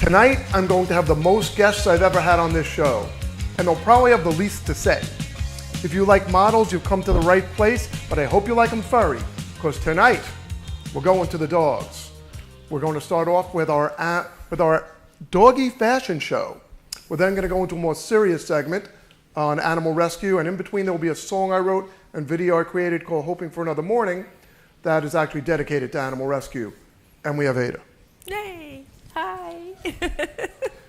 Tonight, I'm going to have the most guests I've ever had on this show, and they'll probably have the least to say. If you like models, you've come to the right place, but I hope you like them furry, because tonight, we're going to the dogs. We're going to start off with our doggy fashion show. We're then going to go into a more serious segment on animal rescue, and in between there will be a song I wrote and video I created called Hoping for Another Morning that is actually dedicated to animal rescue. And we have Ada. Yay! Hi!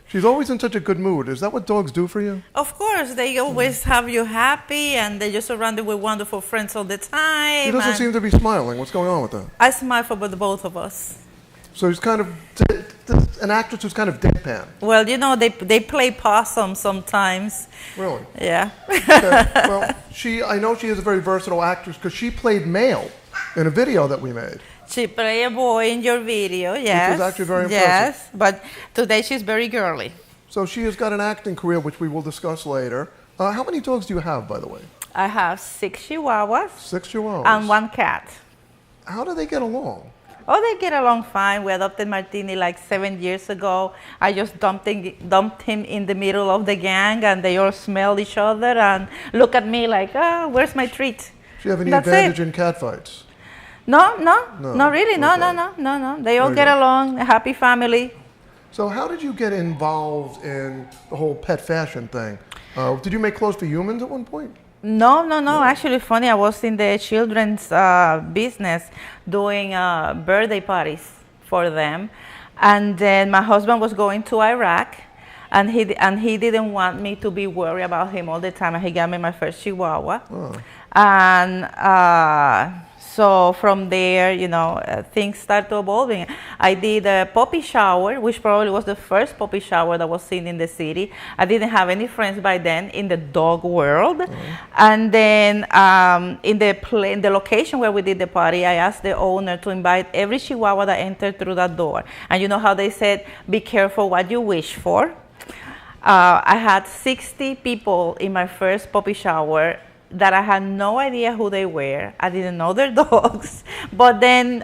She's always in such a good mood. Is that what dogs do for you? Of course, they always have you happy, and they're just surrounded with wonderful friends all the time. He doesn't seem to be smiling. What's going on with that? I smile for the both of us. So he's kind of an actress who's kind of deadpan. Well, you know, they play possum sometimes. Really? Yeah. Okay. Well, I know she is a very versatile actress because she played male in a video that we made. She played a boy in your video, yes. Which was actually very impressive. Yes, but today she's very girly. So she has got an acting career, which we will discuss later. How many dogs do you have, by the way? I have 6 chihuahuas. 6 chihuahuas. And 1 cat. How do they get along? Oh, they get along fine. We adopted Martini like 7 years ago. I just dumped him in the middle of the gang, and they all smell each other and look at me like, oh, where's my treat? Do you have any advantage in cat fights? No, not really. No. They all get along, a happy family. So how did you get involved in the whole pet fashion thing? Did you make clothes for humans at one point? No. Actually, funny, I was in the children's business doing birthday parties for them. And then my husband was going to Iraq, and he didn't want me to be worried about him all the time. And he got me my first Chihuahua. Oh. And so from there, you know, things started evolving. I did a puppy shower, which probably was the first puppy shower that was seen in the city. I didn't have any friends by then in the dog world. Mm-hmm. And then in the location where we did the party, I asked the owner to invite every Chihuahua that entered through that door. And you know how they said, be careful what you wish for? I had 60 people in my first puppy shower that I had no idea who they were. I didn't know their dogs. But then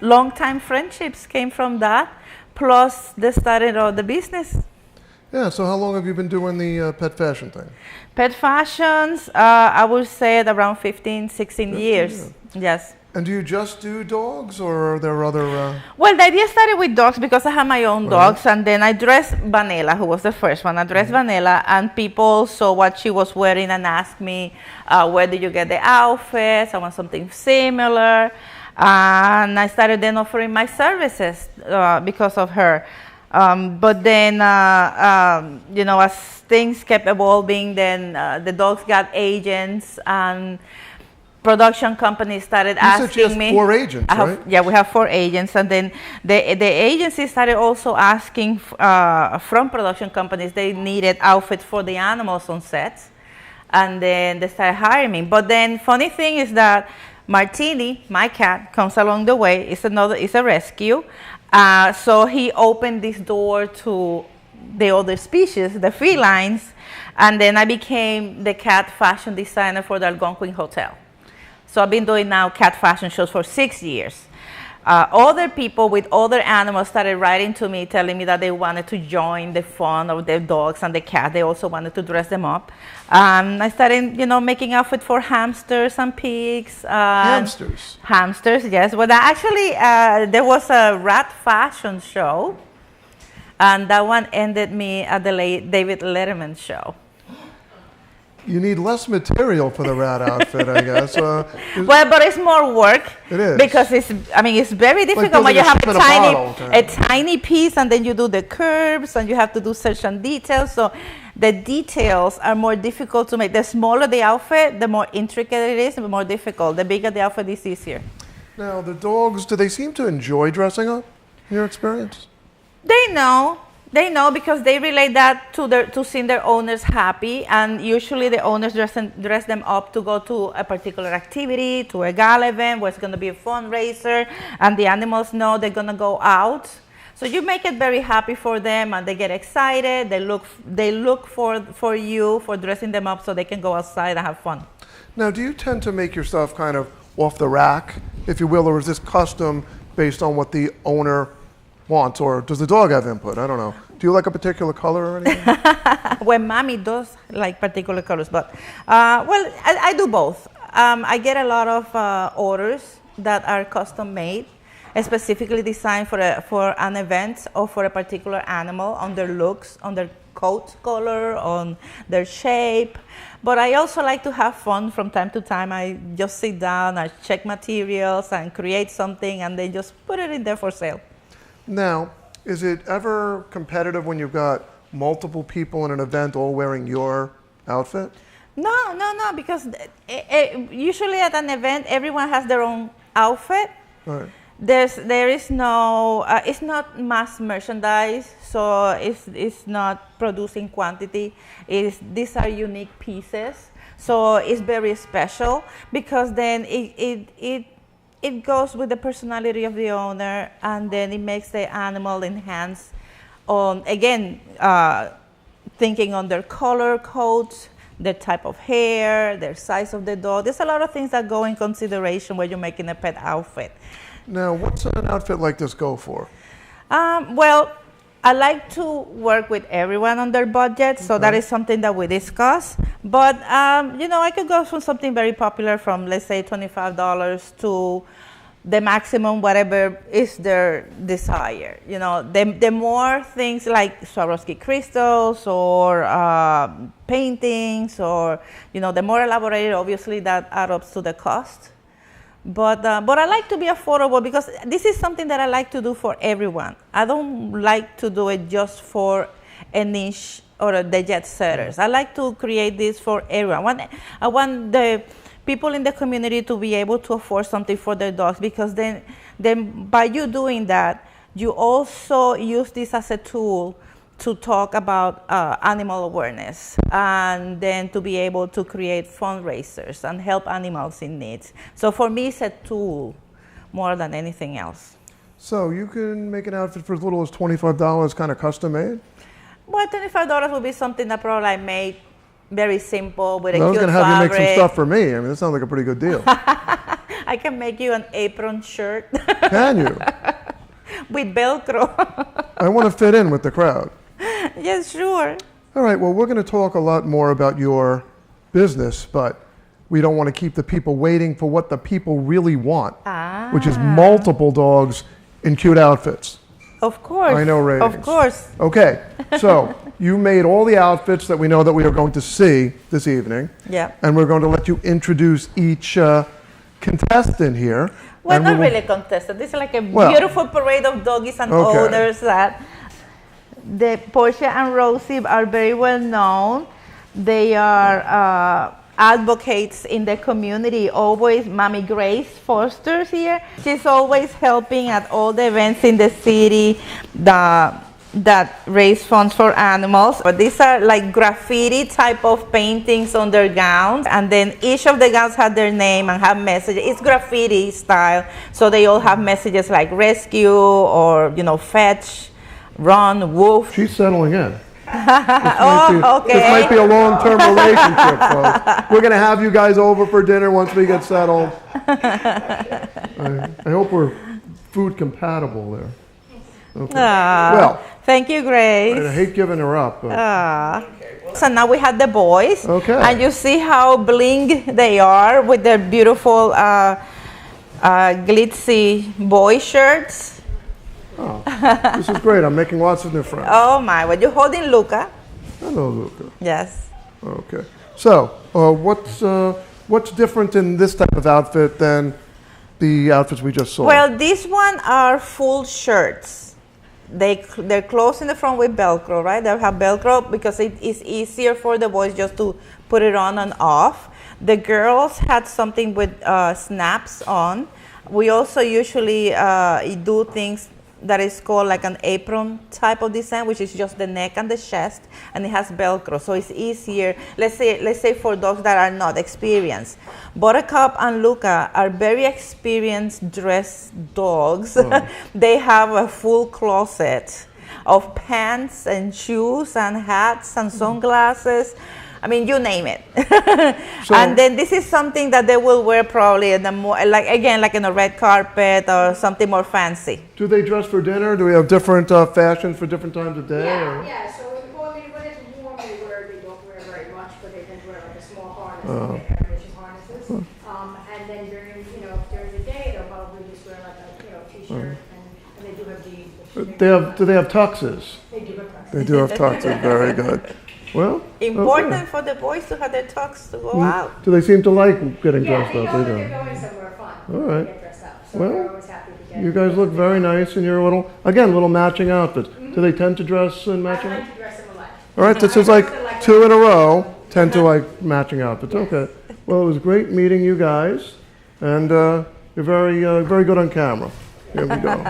long-time friendships came from that, plus the starting of the business. Yeah, so how long have you been doing the pet fashion thing? Pet fashions, I would say at around 15, 16 years. Yeah. Yes. And do you just do dogs, or are there other... Well, the idea started with dogs because I have my own dogs, and then I dressed Vanilla, who was the first one. I dressed Vanilla, and people saw what she was wearing and asked me, where did you get the outfits? I want something similar. And I started then offering my services because of her. But then, you know, as things kept evolving, then the dogs got agents, and production companies started asking me. You said she has 4 agents, right? Yeah, we have 4 agents, and then the agency started also asking from production companies they needed outfits for the animals on sets, and then they started hiring me. But then, funny thing is that Martini, my cat, comes along the way. It's a rescue, so he opened this door to the other species, the felines, and then I became the cat fashion designer for the Algonquin Hotel. So I've been doing now cat fashion shows for 6 years. Other people with other animals started writing to me, telling me that they wanted to join the fun of their dogs and the cat. They also wanted to dress them up. I started, you know, making outfits for hamsters and pigs. Hamsters? Hamsters, yes. Well, actually, there was a rat fashion show, and that one ended me at the David Letterman show. You need less material for the rat outfit, I guess. Well, but it's more work. It is. Because it's very difficult when you have a tiny piece, and then you do the curves, and you have to do certain details. So the details are more difficult to make. The smaller the outfit, the more intricate it is, and the more difficult. The bigger the outfit is easier. Now, the dogs, do they seem to enjoy dressing up, in your experience? They know. They know because they relate that to seeing their owners happy, and usually the owners dress them up to go to a particular activity, to a gala event where it's going to be a fundraiser, and the animals know they're going to go out. So you make it very happy for them, and they get excited. They look for you for dressing them up so they can go outside and have fun. Now, do you tend to make yourself kind of off the rack, if you will, or is this custom based on what the owner wants, or does the dog have input? I don't know. Do you like a particular color or anything? Well, mommy does like particular colors, but well, I do both. I get a lot of orders that are custom made, specifically designed for an event or for a particular animal, on their looks, on their coat color, on their shape. But I also like to have fun from time to time. I just sit down, I check materials and create something, and then just put it in there for sale. Now, is it ever competitive when you've got multiple people in an event all wearing your outfit? No, because usually at an event, everyone has their own outfit. Right. There is no, it's not mass merchandise, so it's not producing quantity. These are unique pieces, so it's very special because then it goes with the personality of the owner, and then it makes the animal enhance on, again, thinking on their color coats, their type of hair, their size of the dog. There's a lot of things that go in consideration when you're making a pet outfit. Now, what's an outfit like this go for? Well, I like to work with everyone on their budget, so that is something that we discuss. But, I could go from something very popular from, let's say, $25 to the maximum, whatever is their desire. The more things like Swarovski crystals or paintings or, the more elaborated, obviously, that adds up to the cost. But I like to be affordable because this is something that I like to do for everyone. I don't like to do it just for a niche or the jet setters. I like to create this for everyone. I want the people in the community to be able to afford something for their dogs, because then by you doing that, you also use this as a tool to talk about animal awareness, and then to be able to create fundraisers and help animals in need. So for me, it's a tool more than anything else. So you can make an outfit for as little as $25, kind of custom made? Well, $25 would be something that probably I made very simple with a cute I was going to have fabric. you make some stuff for me. I mean, that sounds like a pretty good deal. I can make you an apron shirt. Can you? With Velcro. I want to fit in with the crowd. Yes, sure. All right, well, we're going to talk a lot more about your business, but we don't want to keep the people waiting for what the people really want, which is multiple dogs in cute outfits. Of course. I know ratings. Of course. Okay, so you made all the outfits that we know that we are going to see this evening. Yeah. And we're going to let you introduce each contestant here. Well, not really contestant. This is like a beautiful parade of doggies and owners that the Portia and Rosie are very well known. They are advocates in the community. Always, Mommy Grace Foster's here. She's always helping at all the events in the city that raise funds for animals. But these are like graffiti type of paintings on their gowns, and then each of the gowns have their name and have messages. It's graffiti style, so they all have messages like rescue or fetch, run, woof. She's settling in. Okay. This might be a long-term relationship, folks. We're going to have you guys over for dinner once we get settled. I hope we're food compatible there. Okay. Well, thank you, Grace. I hate giving her up. So now we have the boys. Okay. And you see how bling they are with their beautiful glitzy boy shirts. Oh, this is great. I'm making lots of new friends. Oh my, well, you're holding Luca. Hello, Luca. Yes. Okay. So, what's different in this type of outfit than the outfits we just saw? Well, these one are full shirts. They're closed in the front with Velcro, right? They have Velcro because it is easier for the boys just to put it on and off. The girls had something with snaps on. We also usually do things that is called like an apron type of design, which is just the neck and the chest, and it has Velcro, so it's easier. Let's say for dogs that are not experienced. Buttercup and Luca are very experienced dressed dogs. They have a full closet of pants and shoes and hats and sunglasses. I mean, you name it. And then this is something that they will wear probably in the more, like again, like in a red carpet or something more fancy. Do they dress for dinner? Do we have different fashions for different times of day? Yeah. So when it's warm, they don't wear very much, but they tend to wear like a small harness, air harnesses. And then during the day, they'll probably just wear like a t-shirt, and they do have jeans. Do they have tuxes? They do have tuxes. They do have tuxes. Very good. Well, Important for the boys to have their tux to go out. Do they seem to like getting dressed up? They know they're going somewhere fun. All right. Get dressed up. So they're always happy to get. You guys look very nice in your little matching outfits. Do they tend to dress in matching? I like to dress them alike. All right, this is like 2 in a row. Tend to like matching outfits. Okay. Well, it was great meeting you guys, and you're very good on camera. Here we go.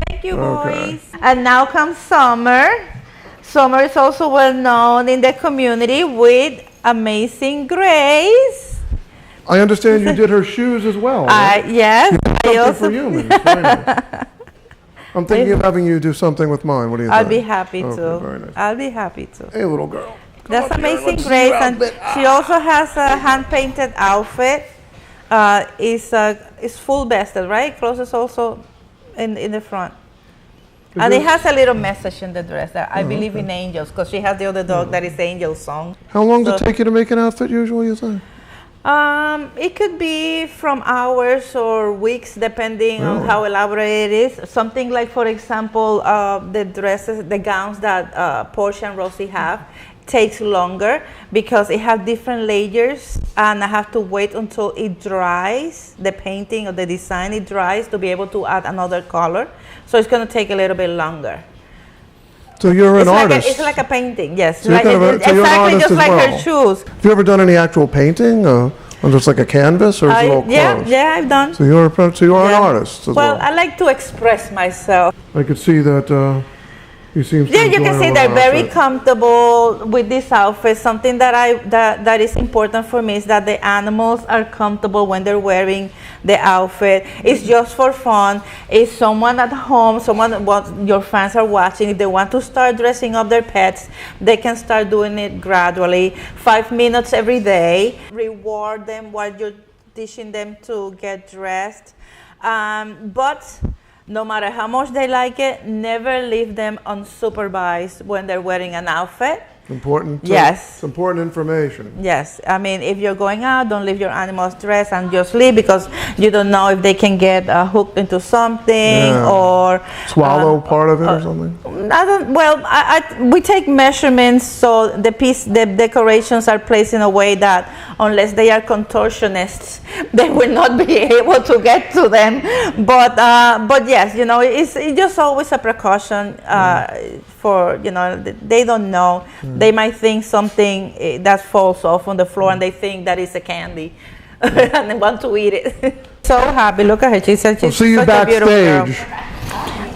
Thank you, boys. And now comes Summer. Summer is also well known in the community with Amazing Grace. I understand you did her shoes as well. Right? Yes. Something for humans. Very nice. I'm thinking of having you do something with mine. What do you think? I'll be happy to. Very nice. I'll be happy to. Hey, little girl. That's Amazing Grace, and she also has a hand-painted outfit. It's full vested, right? Clothes also in the front. And it has a little message in the dress that I believe in angels, because she has the other dog that is Angel's song. How long does it take you to make an outfit usually, you say? It could be from hours or weeks, depending on how elaborate it is. Something like, for example, the dresses, the gowns that Portia and Rosie have, takes longer because it has different layers, and I have to wait until it dries, the painting or the design, it dries to be able to add another color. So it's going to take a little bit longer. So you're an artist. It's like a painting, yes. So you're Exactly just like her shoes. Have you ever done any actual painting, or just like a canvas, or is it all clothes? Yeah, I've done. So you're an artist as well. Well, I like to express myself. I could see that. You seem to you can see they're very outfit. comfortable with this outfit. Something that is important for me is that the animals are comfortable when they're wearing the outfit. It's just for fun. If someone at home, your fans are watching, if they want to start dressing up their pets, they can start doing it gradually. 5 minutes every day. Reward them while you're teaching them to get dressed. But no matter how much they like it, never leave them unsupervised when they're wearing an outfit. Important. Yes. It's important information. Yes. I mean, if you're going out, don't leave your animals dressed and just leave, because you don't know if they can get hooked into something or swallow part of it or something. We take measurements, so the decorations are placed in a way that unless they are contortionists, they will not be able to get to them. But yes, it's just always a precaution for they don't know. They might think something that falls off on the floor, and they think that is a candy, and they want to eat it. So happy! Look at her. She's such a beautiful girl.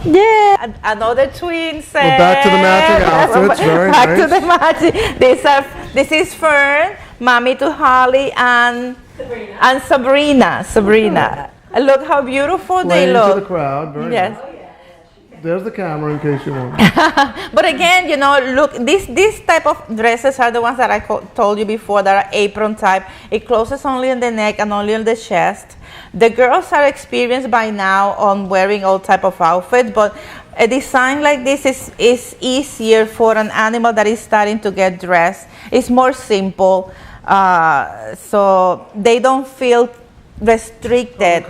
Yeah, another twin set. We're back to the matching outfits. Very nice. Back to the matching. This is Fern, mommy to Holly and Sabrina. Look how beautiful they look. To the crowd. Very nice. There's the camera in case you want. But again, look, this type of dresses are the ones that I told you before, that are apron type. It closes only on the neck and only on the chest. The girls are experienced by now on wearing all type of outfits, but a design like this is easier for an animal that is starting to get dressed. It's more simple, so they don't feel restricted.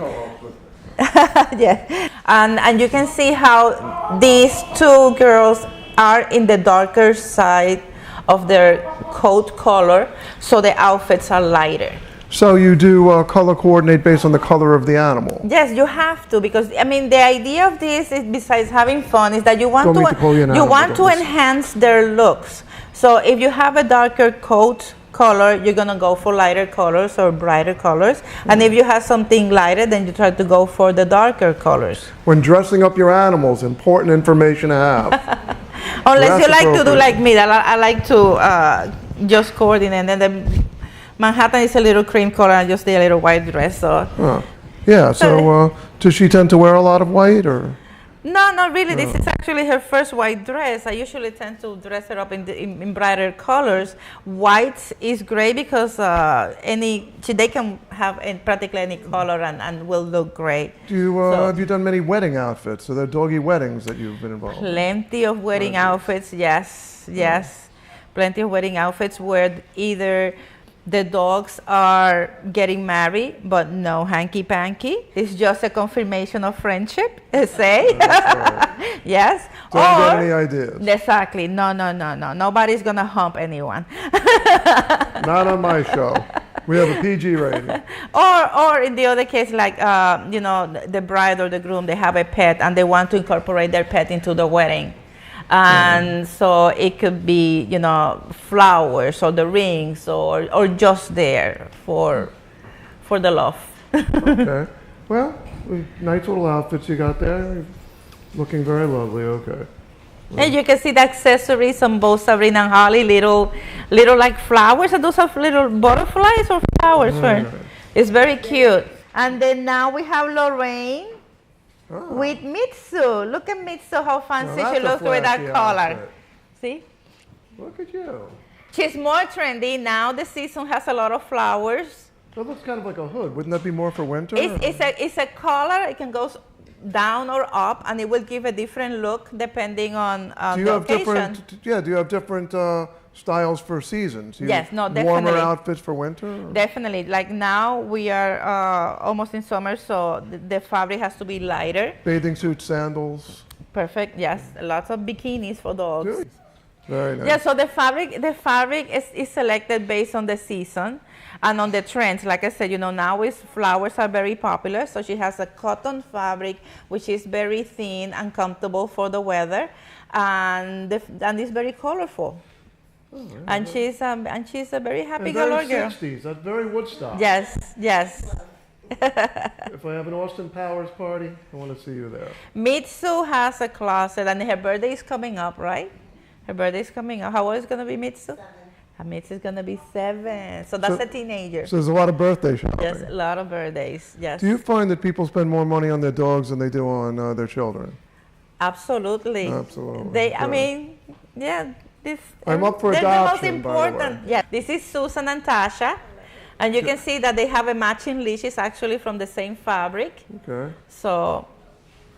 Yeah, and you can see how these two girls are in the darker side of their coat color, so the outfits are lighter. So you do color coordinate based on the color of the animal? Yes, you have to, because the idea of this is, besides having fun, is that you want to enhance their looks. So if you have a darker coat color, you're gonna go for lighter colors or brighter colors, and if you have something lighter, then you try to go for the darker colors. When dressing up your animals, important information to have. Unless you like to do like me, I like to just coordinate, and then Manhattan is a little cream color and just a little white dress. So yeah. So does she tend to wear a lot of white, or? No, not really. This is actually her first white dress. I usually tend to dress her up in brighter colors. White is great because they can have practically any color and will look great. Have you done many wedding outfits? Are there doggy weddings that you've been involved in? Plenty of wedding outfits, yes. Plenty of wedding outfits where either the dogs are getting married, but no hanky-panky. It's just a confirmation of friendship, say. Right. Yes. Don't get any ideas. Exactly. No. Nobody's going to hump anyone. Not on my show. We have a PG rating. Or in the other case, like, the bride or the groom, they have a pet and they want to incorporate their pet into the wedding. And so it could be, flowers or the rings or just there for the love. Okay. Well, nice little outfits you got there. Looking very lovely. Okay. And you can see the accessories on both Sabrina and Holly, little like flowers. And those are little butterflies or flowers. Right. It's very cute. And then now we have Lorraine. Oh. With Mitsu. Look at Mitsu, how fancy she looks with that collar. Outfit. See? Look at you. She's more trendy. Now the season has a lot of flowers. That looks kind of like a hood. Wouldn't that be more for winter? It's a collar. It can go down or up, and it will give a different look depending on the occasion. Do you have different styles for seasons? Yes, definitely. Warmer outfits for winter? Or? Definitely. Like now we are almost in summer, so the fabric has to be lighter. Bathing suits, sandals. Perfect. Yes, lots of bikinis for dogs. Good. Very nice. Yeah, so the fabric is selected based on the season and on the trends. Like I said, now flowers are very popular. So she has a cotton fabric, which is very thin and comfortable for the weather, and it's very colorful. Oh, and she's a very happy girl. 60s. That's very Woodstock. Yes. If I have an Austin Powers party, I want to see you there. Mitsu has a closet, and her birthday is coming up, right? Her birthday is coming up. How old is going to be Mitsu? 7. Mitsu is going to be 7. So that's a teenager. So there's a lot of birthday shopping. Yes, a lot of birthdays. Yes. Do you find that people spend more money on their dogs than they do on their children? Absolutely. I'm up for adoption, the most important. Yeah, this is Susan and Tasha, and you can see that they have a matching leash. It's actually from the same fabric. Okay. So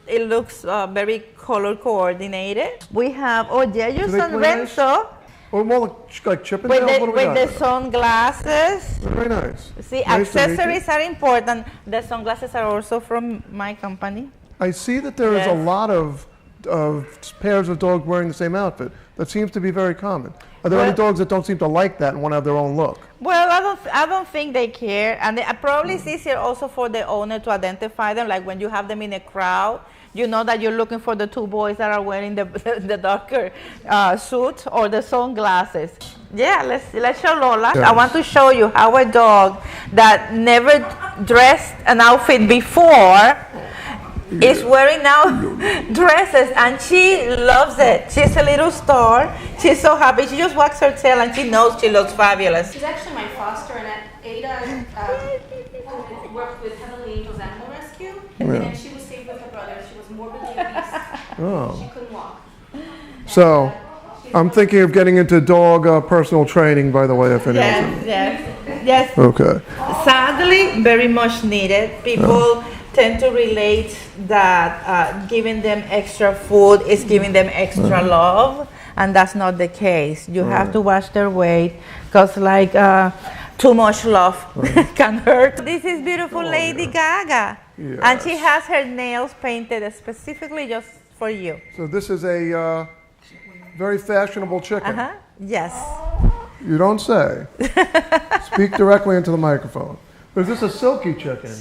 it looks very color coordinated. We have Jason and Renzo. Or more like Chippendales? With the sunglasses. Very nice. See, nice accessories are important. The sunglasses are also from my company. I see that there is a lot of pairs of dogs wearing the same outfit. That seems to be very common. Are there any dogs that don't seem to like that and want to have their own look? Well, I don't think they care, and probably it's easier also for the owner to identify them. Like when you have them in a crowd, you know that you're looking for the 2 boys that are wearing the darker suit or the sunglasses. Yeah, let's show Lola. Yes. I want to show you how a dog that never dressed an outfit before is wearing now dresses, and she loves it. She's a little star. She's so happy. She just wags her tail and she knows she looks fabulous. She's actually my foster, and Ada worked with Heavenly Angels Animal Rescue, and she was saved with her brother. She was morbidly obese. She couldn't walk. So, I'm thinking of getting into dog personal training, by the way, if anyone. Yes. Okay. Sadly, very much needed. People tend to relate that giving them extra food is giving them extra love, and that's not the case. You have to watch their weight, because too much love can hurt. This is beautiful Lady Gaga, and she has her nails painted specifically just for you. So this is a very fashionable chicken. Yes. You don't say. Speak directly into the microphone. But is this a silky chicken?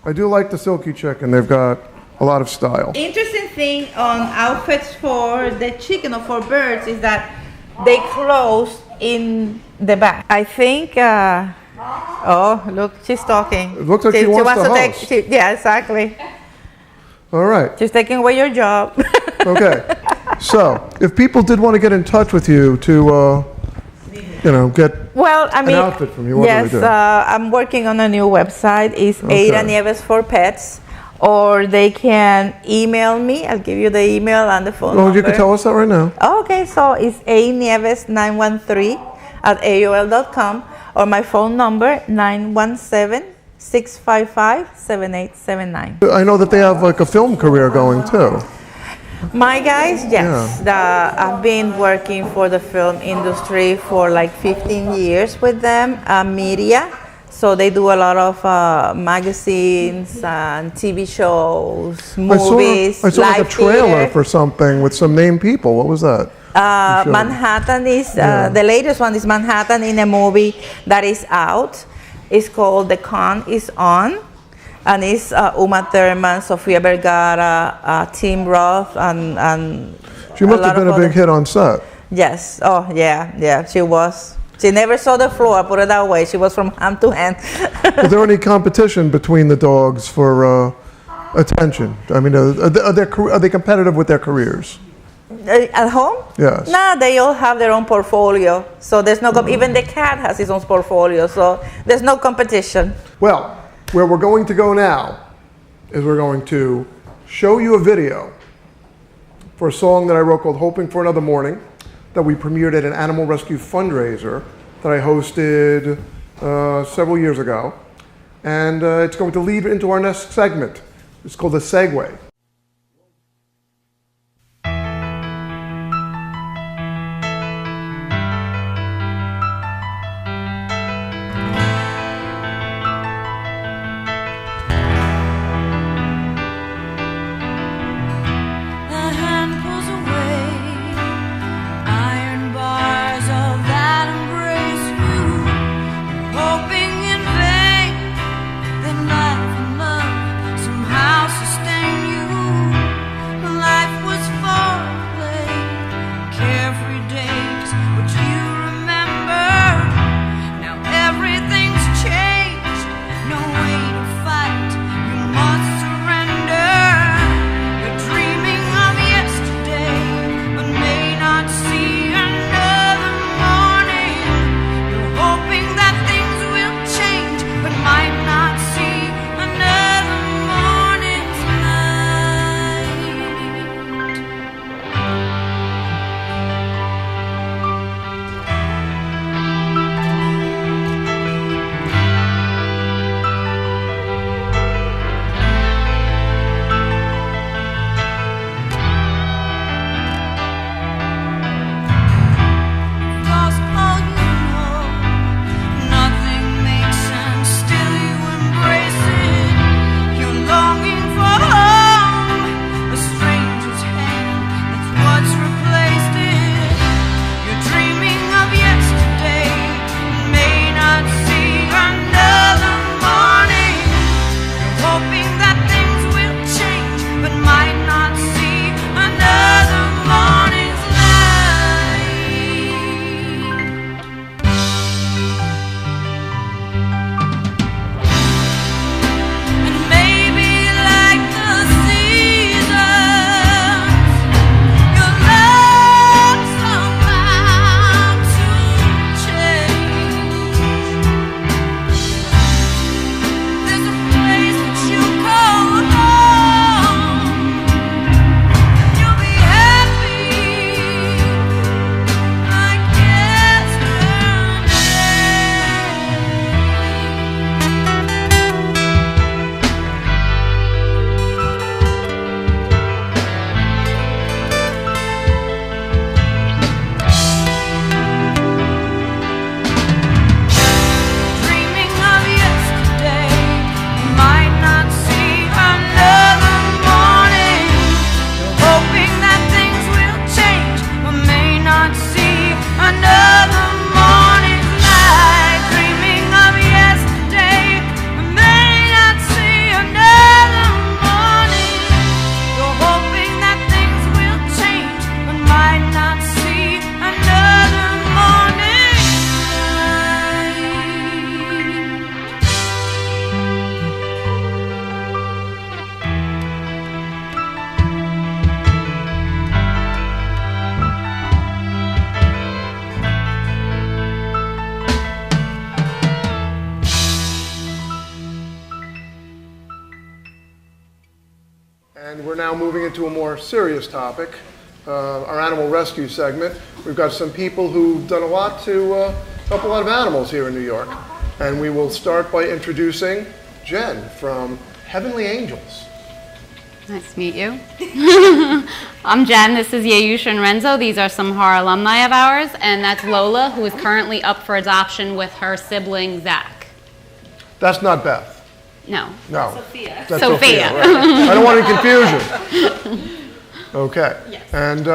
I do like the silky chicken. They've got a lot of style. Interesting thing on outfits for the chicken or for birds is that they close in the back. I think, look, she's talking. It looks like she wants to host. Yeah, exactly. All right. She's taking away your job. Okay. So, if people did want to get in touch with you to, get an outfit from you, what do they do? I'm working on a new website. It's Ada Nieves for Pets. or they can email me. I'll give you the email and the phone Well, number. you can tell us that right now. Okay, so it's anieves913@aol.com, or my phone number 917-655-7879. I know that they have like a film career going too. My guys, yes. I've been working for the film industry for like 15 years with them, media. So they do a lot of magazines and TV shows, movies, I saw like a live trailer theater. for something with some named people. What was that? Manhattan is, the latest one is Manhattan in a movie that is out. It's called The Con Is On. And it's Uma Thurman, Sophia Vergara, Tim Roth, and She must have been a big hit on set. Yes. Oh, yeah, she was. She never saw the floor, put it that way. She was from hand to hand. Is there any competition between the dogs for attention? I mean, are they competitive with their careers? At home? Yes. Nah, they all have their own portfolio. So there's no, even the cat has his own portfolio. So there's no competition. Well, where we're going to go now is we're going to show you a video for a song that I wrote called Hoping for Another Morning, that we premiered at an animal rescue fundraiser that I hosted several years ago. And it's going to lead into our next segment. It's called The Segue. Sustain you. And we're now moving into a more serious topic, our animal rescue segment. We've got some people who've done a lot to help a lot of animals here in New York. And we will start by introducing Jenn from Heavenly Angels. Nice to meet you. I'm Jenn. This is Yayusha and Renzo. These are some horror alumni of ours. And that's Lola, who is currently up for adoption with her sibling, Zach. That's not Beth. No. No. Sophia. That's Sophia. Right. I don't want any confusion. Okay. Yes. And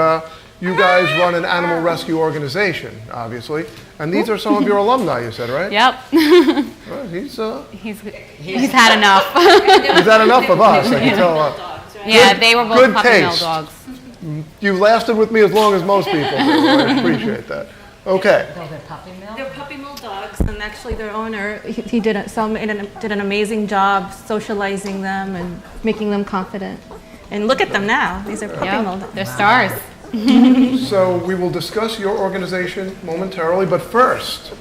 you guys run an animal rescue organization, obviously. And these are some of your alumni, you said, right? Yep. Well, he's had enough. He's had enough of us, I can tell. Yeah, they were both good puppy mill taste. dogs. You lasted with me as long as most people do. I appreciate that. Okay. They're puppy mill dogs, and actually their owner, he did an amazing job socializing them and making them confident. And look at them now. These are puppy mill dogs. They're stars. So we will discuss your organization momentarily, but first,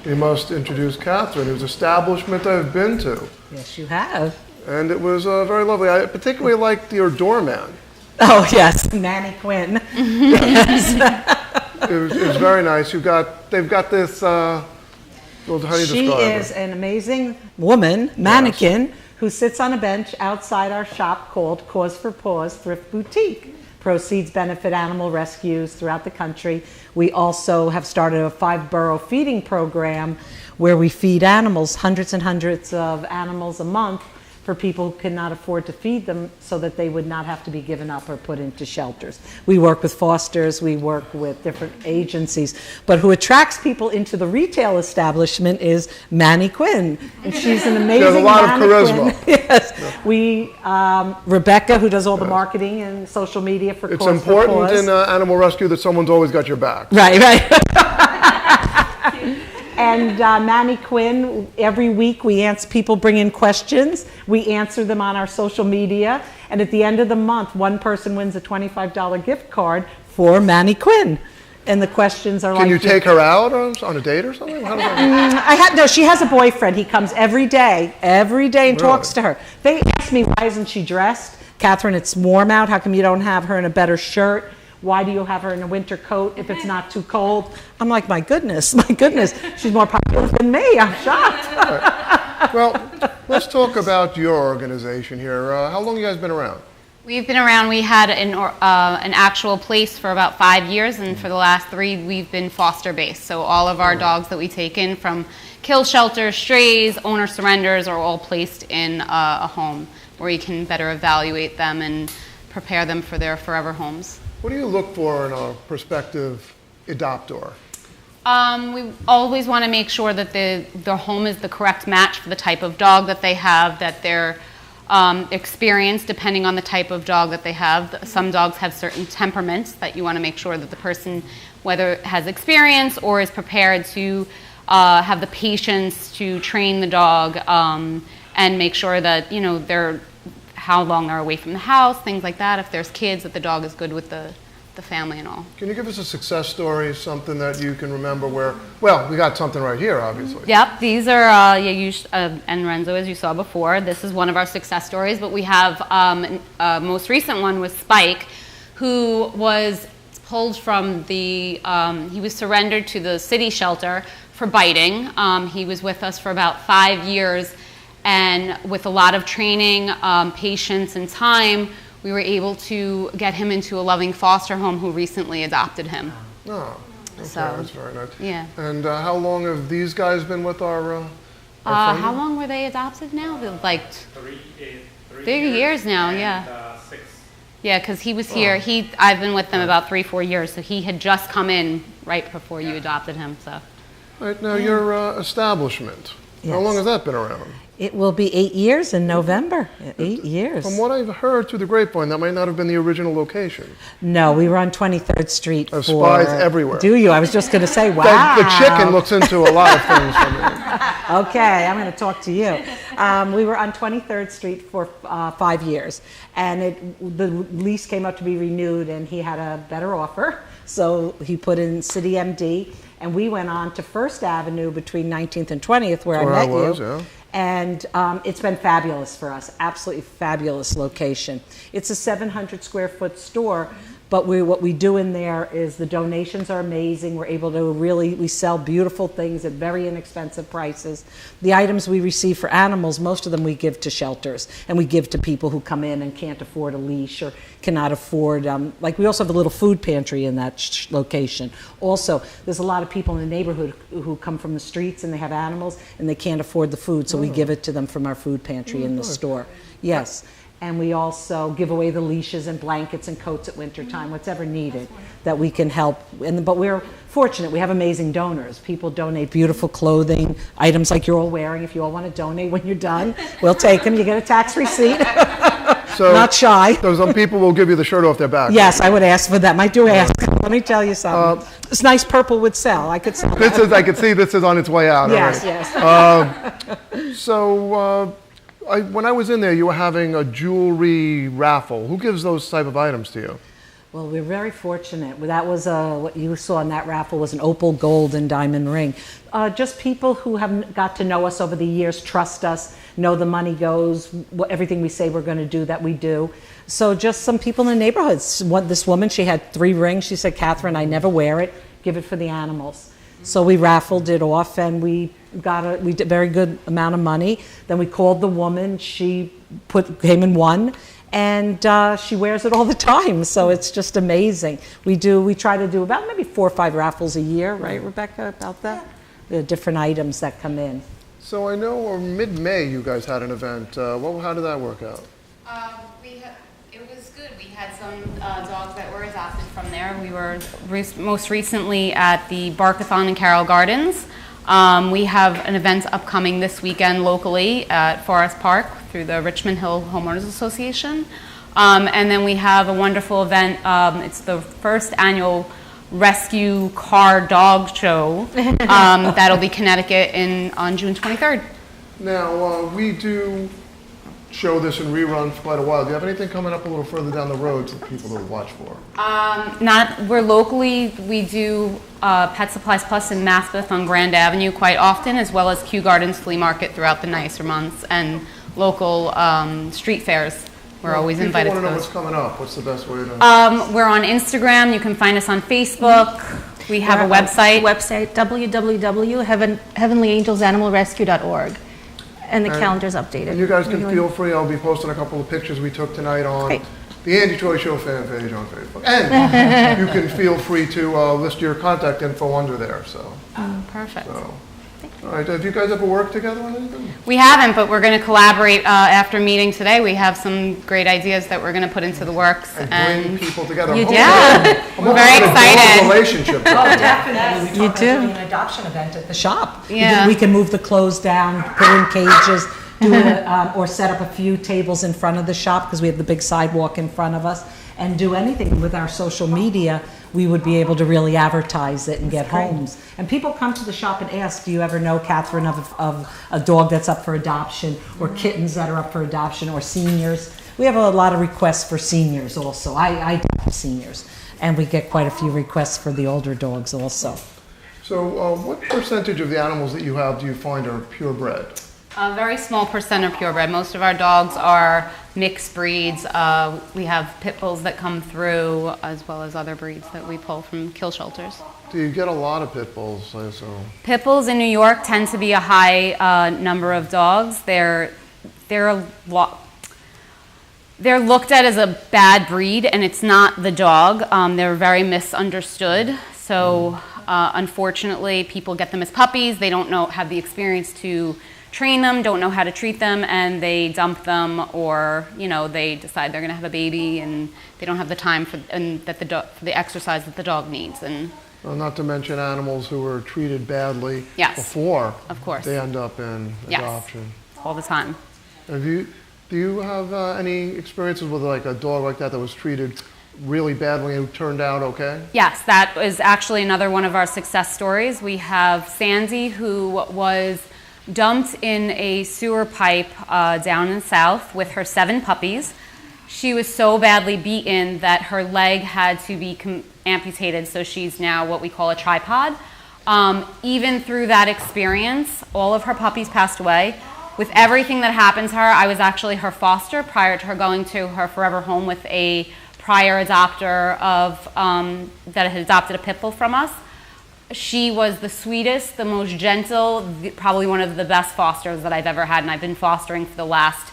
we must introduce Cathryn, whose establishment I've been to. Yes, you have. And it was very lovely. I particularly liked your doorman. Oh, yes, Nanny Quinn. It was very nice. They've got this, how do you describe She is her? an amazing woman, mannequin, who sits on a bench outside our shop called Cauz for Pawz Thrift Boutique. Proceeds benefit animal rescues throughout the country. We also have started a 5-borough feeding program where we feed animals, hundreds and hundreds of animals a month, for people who cannot afford to feed them so that they would not have to be given up or put into shelters. We work with fosters, we work with different agencies, but who attracts people into the retail establishment is Manny Quinn. And she's an amazing She has a lot of mannequin. charisma. Yes. We, Rebecca, who does all the marketing and social media for It's Cauz for important Pawz. in animal rescue that someone's always got your back. Right. And Manny Quinn, every week people bring in questions. We answer them on our social media. And at the end of the month, one person wins a $25 gift card for Manny Quinn. And the questions are Can you take her out on a date or something? How does that No, she has a boyfriend. He comes every day and talks to her. They ask me, why isn't she dressed? Cathryn, it's warm out. How come you don't have her in a better shirt? Why do you have her in a winter coat if it's not too cold? I'm like, my goodness, she's more popular than me. I'm shocked. Right. Well, let's talk about your organization here. How long have you guys been around? We've been around. We had an actual place for about 5 years, and for the last 3, we've been foster-based. So all of our dogs that we take in from kill shelters, strays, owner surrenders are all placed in a home where you can better evaluate them and prepare them for their forever homes. What do you look for in a prospective adopter? We always want to make sure that their home is the correct match for the type of dog that they have, that they're experienced depending on the type of dog that they have. Some dogs have certain temperaments that you want to make sure that the person, whether has experience or is prepared to have the patience to train the dog and make sure that, they're how long they're away from the house, things like that. If there's kids, that the dog is good with the family and all. Can you give us a success story, something that you can remember where, well, we got something right here, obviously. Yep, these are Yayush and Renzo, as you saw before. This is one of our success stories, but we have most recent one was Spike, who was pulled from he was surrendered to the city shelter for biting. He was with us for about 5 years. And with a lot of training, patience, and time, we were able to get him into a loving foster home who recently adopted him. Oh, okay, So, that's very nice. Yeah. And how long have these guys been with our friend? How long were they adopted now? Like 3 years now, yeah. 6. Yeah, because he was here. I've been with them about 3-4 years, so he had just come in right before you adopted him. So. Right, now your establishment, how Yes. long has that been around? It will be 8 years in November. 8 years. From what I've heard through the grapevine, that might not have been the original location. No, we were on 23rd Street. There's spies everywhere. Do you? I was just going to say, wow. The chicken looks into a lot of things for me. Okay, I'm going to talk to you. We were on 23rd Street for 5 years, and the lease came up to be renewed, and he had a better offer, so he put in City MD, and we went on to First Avenue between 19th and 20th, where I met was, you. yeah. And it's been fabulous for us, absolutely fabulous location. It's a 700 square foot store, but what we do in there is the donations are amazing. We're able to we sell beautiful things at very inexpensive prices. The items we receive for animals, most of them we give to shelters, and we give to people who come in and can't afford a leash or cannot afford, like we also have a little food pantry in that location. Also, there's a lot of people in the neighborhood who come from the streets and they have animals and they can't afford the food, so we give it to them from our food pantry in the store. Yes. And we also give away the leashes and blankets and coats at wintertime, whatever needed that we can help. But we're fortunate. We have amazing donors. People donate beautiful clothing, items like you're all wearing. If you all want to donate when you're done, we'll take them. You get a tax receipt. So, not shy. So some people will give you the shirt off their back. Yes, I would ask for them. I do ask. Let me tell you something. This nice purple would sell. I could sell that. I could see this is on its way out. Yes, yes. When I was in there, you were having a jewelry raffle. Who gives those type of items to you? Well, we're very fortunate. That was what you saw in that raffle was an opal, gold, and diamond ring. Just people who have got to know us over the years, trust us, know the money goes, everything we say we're going to do, that we do. So just some people in the neighborhoods. This woman, she had 3 rings. She said, "Cathryn, I never wear it. Give it for the animals." So we raffled it off, and we did a very good amount of money. Then we called the woman. She came and won. And she wears it all the time, so it's just amazing. We try to do about maybe 4 or 5 raffles a year, right, Rebecca, about that? The different items that come in. So I know mid-May you guys had an event. How did that work out? It was good. We had some dogs that were adopted from there. We were most recently at the Barkathon in Carroll Gardens. We have an event upcoming this weekend locally at Forest Park through the Richmond Hill Homeowners Association. And then we have a wonderful event. It's the first annual Rescue Car Dog Show. That'll be Connecticut on June 23rd. Now, we do show this in reruns for quite a while. Do you have anything coming up a little further down the road for people to watch for? We're locally, we do Pet Supplies Plus in Maspeth on Grand Avenue quite often, as well as Kew Gardens Flea Market throughout the nicer months, and local street fairs. We're always invited to those. People want to know what's coming up. What's the best way to... We're on Instagram. You can find us on Facebook. We have a website. www.heavenlyangelsanimalrescue.org. And the calendar's updated. And you guys can feel free. I'll be posting a couple of pictures we took tonight on the Andy Troy Show fan page on Facebook. And you can feel free to list your contact info under there. So. Perfect. So. All right. Have you guys ever worked together on anything? We haven't, but we're going to collaborate after meeting today. We have some great ideas that we're going to put into the works. And bring people together. Yeah. We're very excited. Relationship. Definitely. You do. An adoption event at the shop. Yeah. We can move the clothes down, put in cages, or set up a few tables in front of the shop because we have the big sidewalk in front of us, and do anything with our social media. We would be able to really advertise it and get homes. And people come to the shop and ask, do you ever know, Cathryn, of a dog that's up for adoption, or kittens that are up for adoption, or seniors? We have a lot of requests for seniors also. I adopt seniors, and we get quite a few requests for the older dogs also. So what percentage of the animals that you have do you find are purebred? A very small percent are purebred. Most of our dogs are mixed breeds. We have pit bulls that come through, as well as other breeds that we pull from kill shelters. Do you get a lot of pit bulls, I assume? Pit bulls in New York tend to be a high number of dogs. They're looked at as a bad breed, and it's not the dog. They're very misunderstood. So unfortunately, people get them as puppies. They don't have the experience to train them, don't know how to treat them, and they dump them, or they decide they're going to have a baby and they don't have the time for the exercise that the dog needs. And well, not to mention animals who were treated badly before of course. They end up in adoption. All the time. Do you have any experiences with like a dog like that was treated really badly and turned out okay? Yes, that is actually another one of our success stories. We have Sandy, who was dumped in a sewer pipe down in the south with her 7 puppies. She was so badly beaten that her leg had to be amputated, so she's now what we call a tripod. Even through that experience, all of her puppies passed away. with everything that happened to her, I was actually her foster prior to her going to her forever home with a prior adopter that had adopted a pit bull from us. She was the sweetest, the most gentle, probably one of the best fosters that I've ever had, and I've been fostering for the last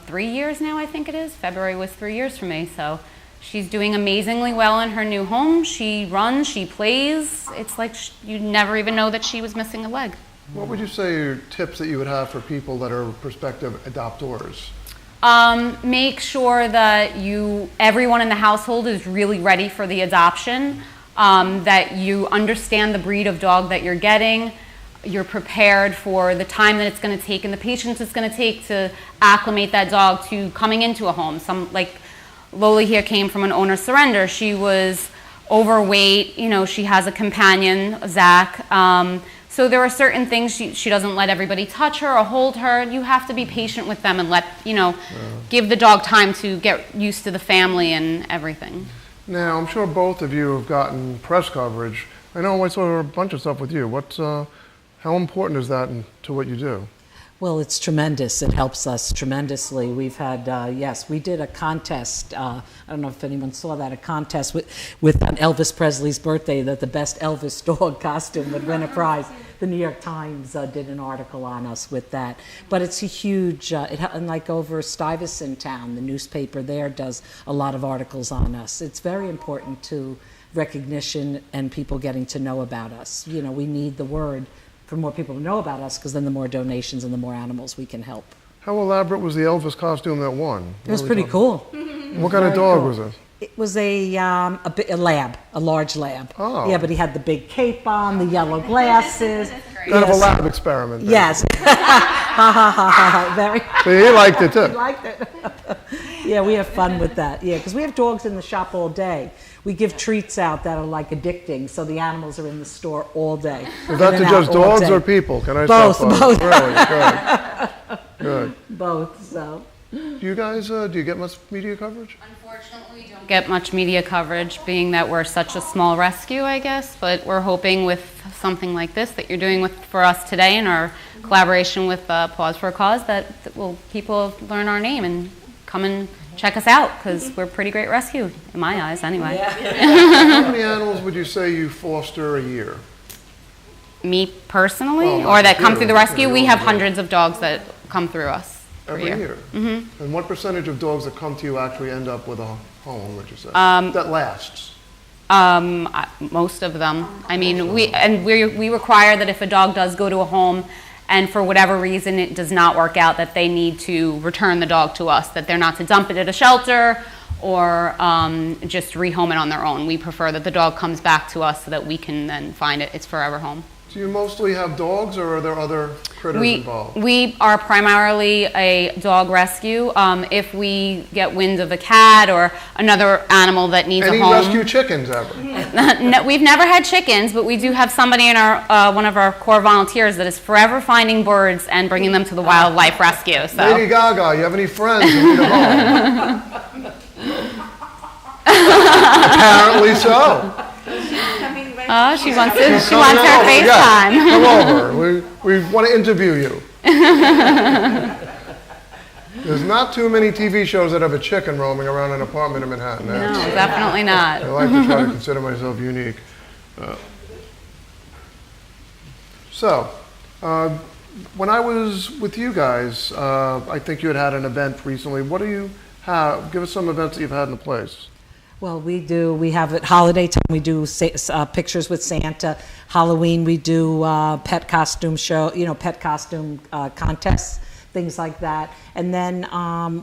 3 years now, I think it is. February was 3 years for me, so she's doing amazingly well in her new home. She runs, she plays. It's like you never even know that she was missing a leg. What would you say are tips that you would have for people that are prospective adoptors? Make sure that everyone in the household is really ready for the adoption, that you understand the breed of dog that you're getting, you're prepared for the time that it's going to take and the patience it's going to take to acclimate that dog to coming into a home. Like Lola here came from an owner surrender. She was overweight, she has a companion, Zach. So there are certain things she doesn't let everybody touch her or hold her. You have to be patient with them and give the dog time to get used to the family and everything. Now, I'm sure both of you have gotten press coverage. I know I saw a bunch of stuff with you. How important is that to what you do? Well, it's tremendous. It helps us tremendously. We've had, we did a contest. I don't know if anyone saw that, a contest with on Elvis Presley's birthday that the best Elvis dog costume would win a prize. The New York Times did an article on us with that. But it's a huge, and like over Stuyvesant Town, the newspaper there does a lot of articles on us. It's very important to recognition and people getting to know about us. We need the word for more people to know about us, because then the more donations and the more animals we can help. How elaborate was the Elvis costume that won? It was pretty cool. What kind of dog was it? It was a lab, a large lab. Oh. Yeah, but he had the big cape on, the yellow glasses. Kind of a lab experiment. Then. Yes. Ha ha ha ha. Very. So he liked it too. He liked it. Yeah, we have fun with that. Yeah, because we have dogs in the shop all day. We give treats out that are like addicting, so the animals are in the store all day. Is that to just dogs or people? Can I both? Both. Really? Good. Both. So. Do you guys do you get much media coverage? Unfortunately, we don't get much media coverage, being that we're such a small rescue, I guess. But we're hoping with something like this that you're doing for us today, in our collaboration with Pawz for a Cause, that people learn our name and come and check us out, because we're a pretty great rescue, in my eyes, anyway. Yeah. How many animals would you say you foster a year? Me personally, or that come through the rescue? We have hundreds of dogs that come through us every year. Mm-hmm. And what percentage of dogs that come to you actually end up with a home, would you say, that lasts? Most of them. I mean, we require that if a dog does go to a home and for whatever reason it does not work out, that they need to return the dog to us, that they're not to dump it at a shelter or just rehome it on their own. We prefer that the dog comes back to us so that we can then find its forever home. Do you mostly have dogs, or are there other critters involved? We are primarily a dog rescue. If we get wind of a cat or another animal that needs a home. Any rescue chickens ever? No, we've never had chickens, but we do have somebody in our one of our core volunteers that is forever finding birds and bringing them to the wildlife rescue. So. Lady Gaga, you have any friends who need a home? Apparently so. Oh, she wants her FaceTime. Come over. We want to interview you. There's not too many TV shows that have a chicken roaming around an apartment in Manhattan. No, definitely not. I like to try to consider myself unique. When I was with you guys, I think you had an event recently. What do you have? Give us some events that you've had in the place. Well, we do. We have at holiday time, we do pictures with Santa. Halloween, we do pet costume pet costume contests, things like that. And then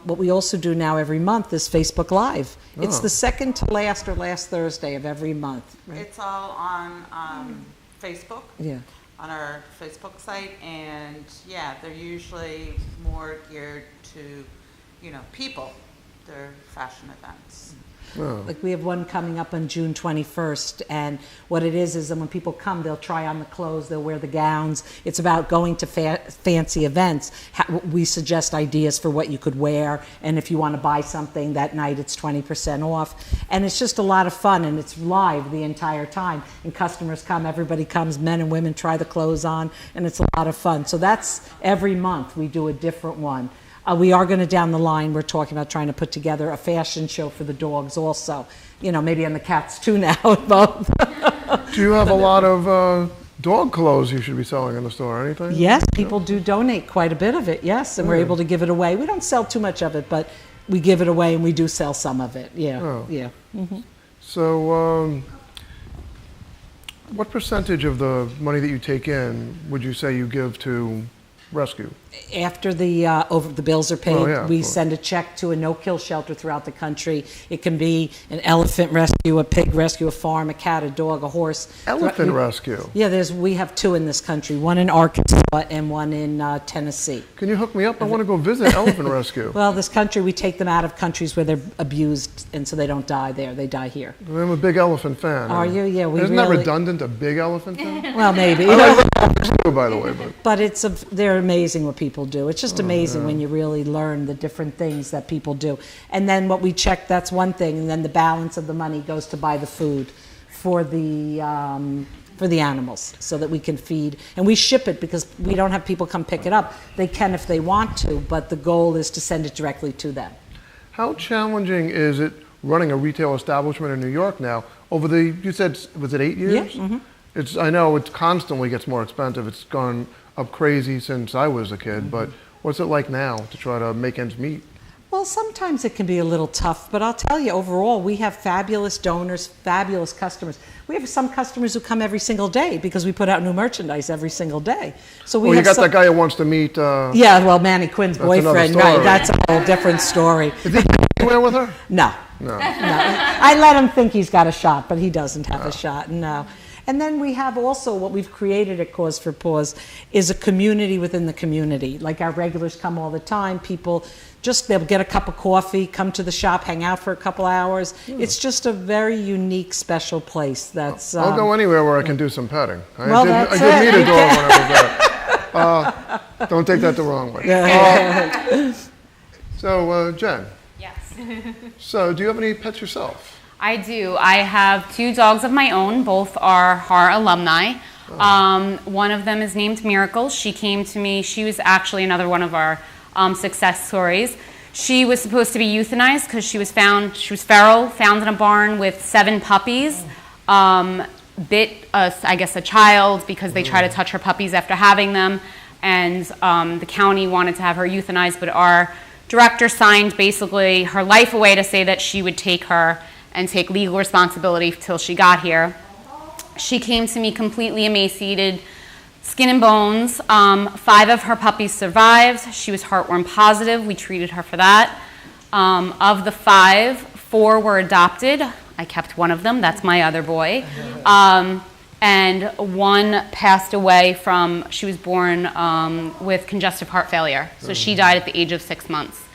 what we also do now every month is Facebook Live. Oh. It's the second to last or last Thursday of every month. Right? It's all on Facebook. Yeah. On our Facebook site, and they're usually more geared to, people their fashion events. Like we have one coming up on June 21st, and what it is that when people come, they'll try on the clothes, they'll wear the gowns. It's about going to fancy events. We suggest ideas for what you could wear, and if you want to buy something that night, it's 20% off. And it's just a lot of fun, and it's live the entire time. And customers come, everybody comes, men and women try the clothes on, and it's a lot of fun. So that's every month we do a different one. We are going to, down the line, we're talking about trying to put together a fashion show for the dogs also. You know, maybe on the cats too now, both. Do you have a lot of dog clothes you should be selling in the store or anything? Yes, people do donate quite a bit of it, yes, and we're able to give it away. We don't sell too much of it, but we give it away and we do sell some of it, yeah. So what percentage of the money that you take in would you say you give to rescue? After the bills are paid, we course. send a check to a no-kill shelter throughout the country. It can be an elephant rescue, a pig rescue, a farm, a cat, a dog, a horse. Elephant rescue? Yeah, we have two in this country, one in Arkansas and one in Tennessee. Can you hook me up? I want to go visit elephant rescue. Well, this country, we take them out of countries where they're abused, and so they don't die there. They die here. I'm a big elephant fan. Are you? Yeah, Isn't that redundant, a big elephant fan? Well, maybe. I like elephants too, by the way. But they're amazing what people do. It's just amazing when you really learn the different things that people do. And then what we check, that's one thing, and then the balance of the money goes to buy the food for the animals so that we can feed. And we ship it because we don't have people come pick it up. They can if they want to, but the goal is to send it directly to them. How challenging is it running a retail establishment in New York now? You said, was it 8 years? Yeah. Mm-hmm. I know it constantly gets more expensive. It's gone up crazy since I was a kid, but what's it like now to try to make ends meet? Well, sometimes it can be a little tough, but I'll tell you, overall, we have fabulous donors, fabulous customers. We have some customers who come every single day because we put out new merchandise every single day. So you got that guy who wants to meet... yeah, well, Manny Quinn's boyfriend, right? That's a whole different story. Is he anywhere with her? No. I let him think he's got a shot, but he doesn't have a shot, no. And then we have also what we've created at Cauz for Pawz is a community within the community. Like our regulars come all the time. People they'll get a cup of coffee, come to the shop, hang out for a couple hours. It's just a very unique, special place. I'll go anywhere where I can do some petting. I that's did meet a dog when I was there. Don't take that the wrong way. So, Jen. Yes. So, do you have any pets yourself? I do. I have 2 dogs of my own. Both are HAR alumni. One of them is named Miracle. She came to me. She was actually another one of our success stories. She was supposed to be euthanized because she was feral, found in a barn with 7 puppies. Bit, I guess, a child because they try to touch her puppies after having them. And the county wanted to have her euthanized, but our director signed basically her life away to say that she would take her and take legal responsibility till she got here. She came to me completely emaciated, skin and bones. 5 of her puppies survived. She was heartworm positive. We treated her for that. Of the 5, 4 were adopted. I kept one of them. That's my other boy. And one passed away she was born with congestive heart failure. So she died at the age of 6 months.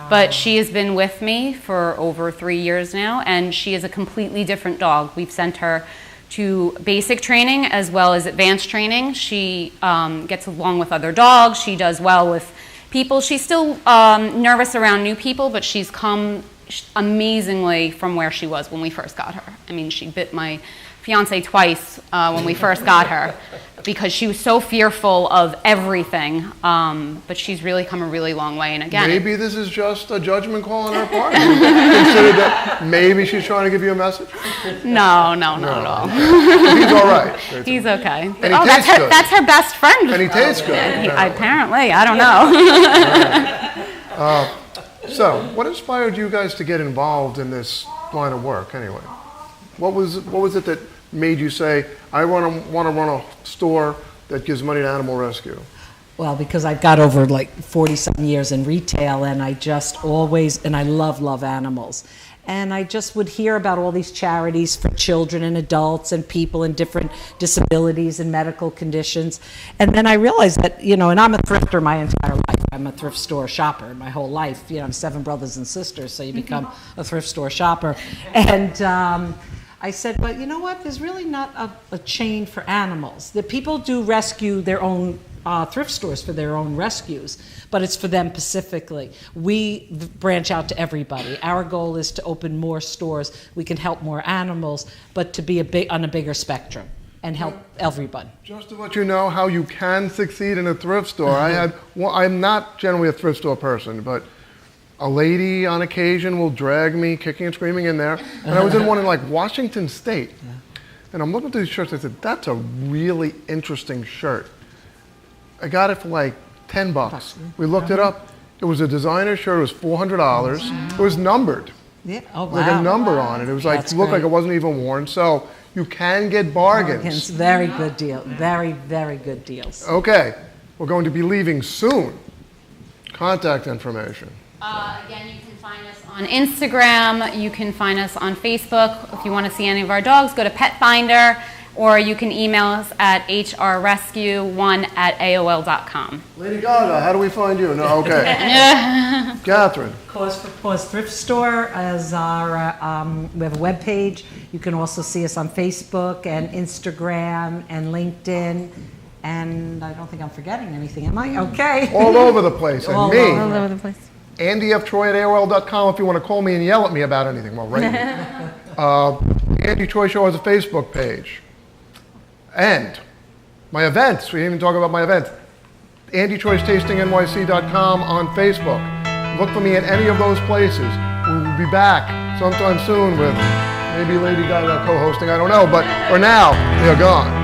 But she has been with me for over 3 years now, and she is a completely different dog. We've sent her to basic training as well as advanced training. She gets along with other dogs. She does well with people. She's still nervous around new people, but she's come amazingly from where she was when we first got her. I mean, she bit my fiance twice when we first got her because she was so fearful of everything. But she's really come a really long way. And again, maybe this is just a judgment call on her part. Consider that maybe she's trying to give you a message. No, not at all. He's all right. He's okay. And he tastes good. That's her best friend. And he tastes good. Apparently, I don't know. So, what inspired you guys to get involved in this line of work anyway? What was it that made you say, I want to run a store that gives money to animal rescue? Well, because I've got over like 40-some years in retail, and I just always, and I love animals. And I just would hear about all these charities for children and adults and people in different disabilities and medical conditions. And then I realized that, and I'm a thrifter my entire life. I'm a thrift store shopper my whole life. I have 7 brothers and sisters, so you become a thrift store shopper. And I said, but you know what? There's really not a chain for animals. The people do rescue their own thrift stores for their own rescues, but it's for them specifically. We branch out to everybody. Our goal is to open more stores. We can help more animals, but to be on a bigger spectrum and help everyone. Just to let you know how you can succeed in a thrift store, I'm not generally a thrift store person, but a lady on occasion will drag me kicking and screaming in there. And I was in one in like Washington State, and I'm looking through these shirts. I said, that's a really interesting shirt. I got it for like $10. We looked it up. It was a designer shirt. It was $400. It was numbered. Yeah. Oh, wow. Like a number on it. It was like, looked like it wasn't even worn. So you can get bargains. Very good deal. Very, very good deals. Okay. We're going to be leaving soon. Contact information. Again, you can find us on Instagram. You can find us on Facebook. If you want to see any of our dogs, go to Pet Finder. Or you can email us at hrrescue1@aol.com. Lady Gaga, how do we find you? No, okay. Cathryn. Cauz for Pawz Thrift Store as our, we have a webpage. You can also see us on Facebook and Instagram and LinkedIn. And I don't think I'm forgetting anything, am I? Okay. All over the place. And All me. All over the place. AndyFTroy@AOL.com if you want to call me and yell at me about anything. Well, right. Andy Troy Show has a Facebook page. And my events, we didn't even talk about my events. AndyTroy'sTastingNYC.com on Facebook. Look for me at any of those places. We'll be back sometime soon with maybe Lady Gaga co-hosting, I don't know, but for now, they're gone.